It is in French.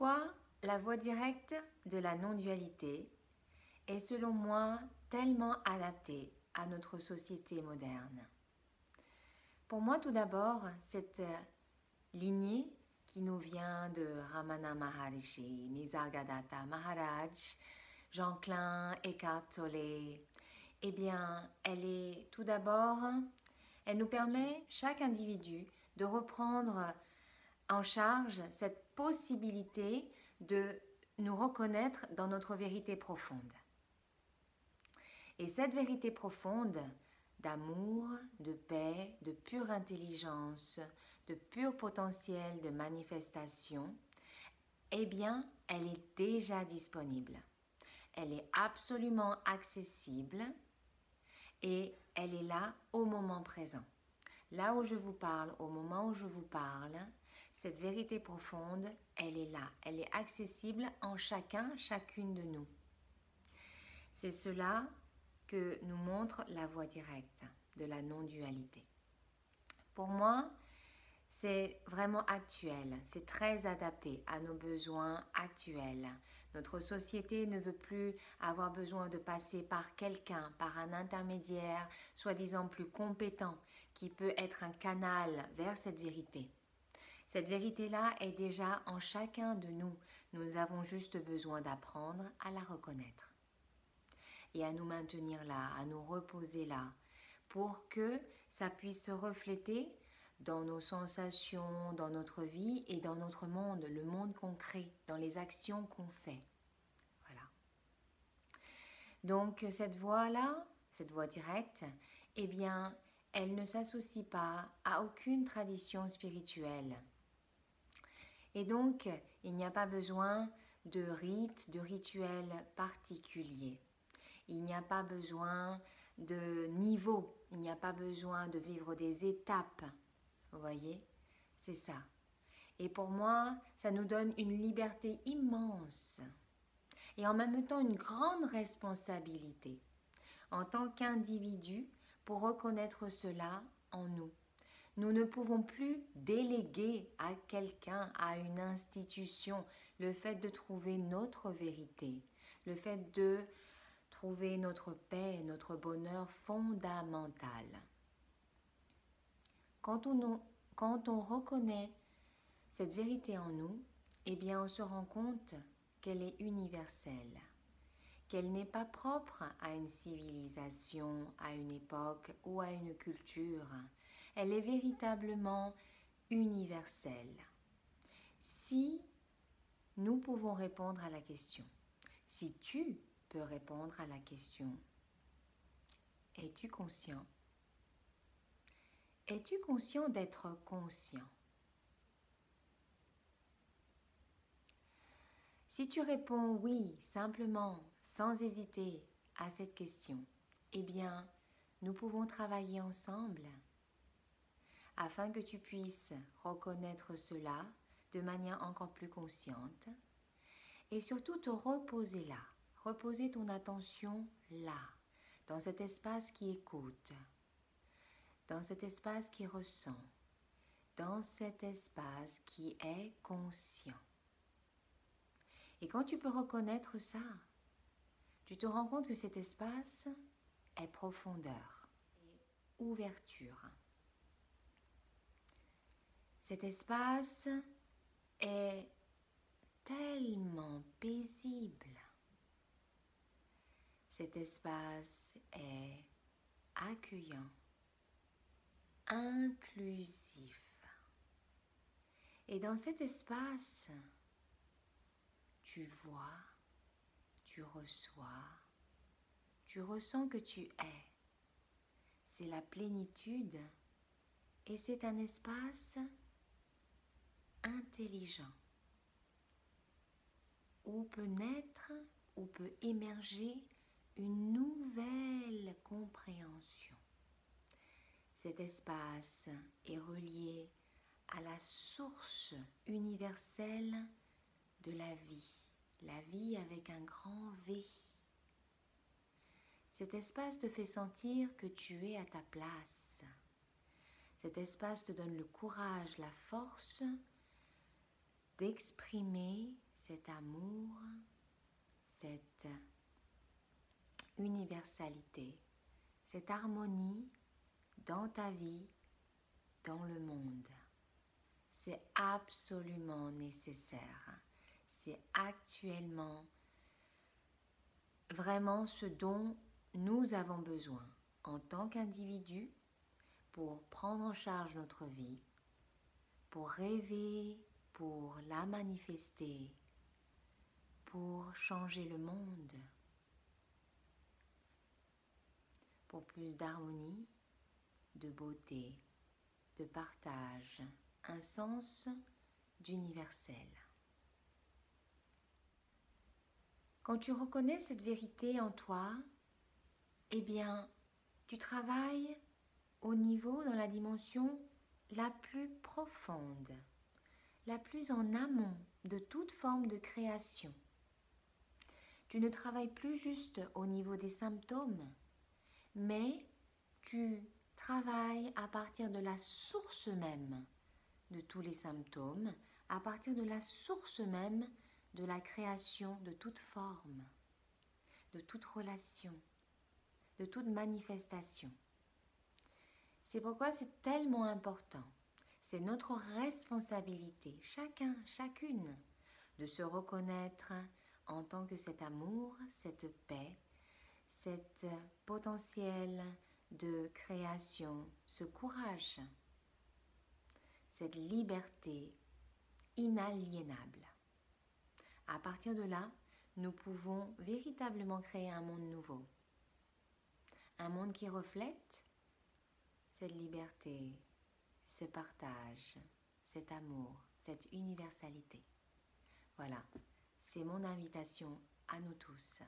Pourquoi la voie directe de la non-dualité est selon moi tellement adaptée à notre société moderne? Pour moi, tout d'abord, cette lignée qui nous vient de Ramana Maharishi, Nisargadatta Maharaj, Jean Klein, Eckhart Tolle, eh bien, elle est tout d'abord, elle nous permet, chaque individu, de reprendre en charge cette possibilité de nous reconnaître dans notre vérité profonde. Et cette vérité profonde d'amour, de paix, de pure intelligence, de pur potentiel de manifestation, eh bien, elle est déjà disponible. Elle est absolument accessible et elle est là au moment présent. Là où je vous parle, au moment où je vous parle, cette vérité profonde, elle est là. Elle est accessible en chacun, chacune de nous. C'est cela que nous montre la voie directe de la non-dualité. Pour moi, c'est vraiment actuel, c'est très adapté à nos besoins actuels. Notre société ne veut plus avoir besoin de passer par quelqu'un, par un intermédiaire, soi-disant plus compétent, qui peut être un canal vers cette vérité. Cette vérité-là est déjà en chacun de nous. Nous avons juste besoin d'apprendre à la reconnaître et à nous maintenir là, à nous reposer là, pour que ça puisse se refléter dans nos sensations, dans notre vie et dans notre monde, le monde qu'on crée, dans les actions qu'on fait. Voilà. Donc cette voie-là, cette voie directe, eh bien, elle ne s'associe pas à aucune tradition spirituelle. Et donc, il n'y a pas besoin de rites, de rituels particuliers. Il n'y a pas besoin de niveau, il n'y a pas besoin de vivre des étapes. Vous voyez, c'est ça. Et pour moi, ça nous donne une liberté immense et en même temps une grande responsabilité en tant qu'individu pour reconnaître cela en nous. Nous ne pouvons plus déléguer à quelqu'un, à une institution, le fait de trouver notre vérité, le fait de trouver notre paix, notre bonheur fondamental. Quand on reconnaît cette vérité en nous, eh bien on se rend compte qu'elle est universelle, qu'elle n'est pas propre à une civilisation, à une époque ou à une culture. Elle est véritablement universelle. Si nous pouvons répondre à la question, si tu peux répondre à la question, es-tu conscient? Es-tu conscient d'être conscient? Si tu réponds oui, simplement, sans hésiter à cette question, eh bien, nous pouvons travailler ensemble afin que tu puisses reconnaître cela de manière encore plus consciente et surtout te reposer là, reposer ton attention là, dans cet espace qui écoute, dans cet espace qui ressent, dans cet espace qui est conscient. Et quand tu peux reconnaître ça, tu te rends compte que cet espace est profondeur et ouverture. Cet espace est tellement paisible. Cet espace est accueillant, inclusif. Et dans cet espace, tu vois, tu reçois, tu ressens que tu es. C'est la plénitude et c'est un espace intelligent où peut naître, où peut émerger une nouvelle compréhension. Cet espace est relié à la source universelle de la vie avec un grand V. Cet espace te fait sentir que tu es à ta place. Cet espace te donne le courage, la force d'exprimer cet amour, cette universalité, cette harmonie dans ta vie, dans le monde. C'est absolument nécessaire. C'est actuellement vraiment ce dont nous avons besoin en tant qu'individus pour prendre en charge notre vie, pour rêver, pour la manifester, pour changer le monde, pour plus d'harmonie, de beauté, de partage, un sens d'universel. Quand tu reconnais cette vérité en toi, eh bien, tu travailles au niveau, dans la dimension la plus profonde, la plus en amont de toute forme de création. Tu ne travailles plus juste au niveau des symptômes, mais tu travailles à partir de la source même de tous les symptômes, à partir de la source même de la création de toute forme, de toute relation, de toute manifestation. C'est pourquoi c'est tellement important. C'est notre responsabilité, chacun, chacune, de se reconnaître en tant que cet amour, cette paix, cet potentiel de création, ce courage, cette liberté inaliénable. À partir de là, nous pouvons véritablement créer un monde nouveau. Un monde qui reflète cette liberté, ce partage, cet amour, cette universalité. Voilà, c'est mon invitation à nous tous.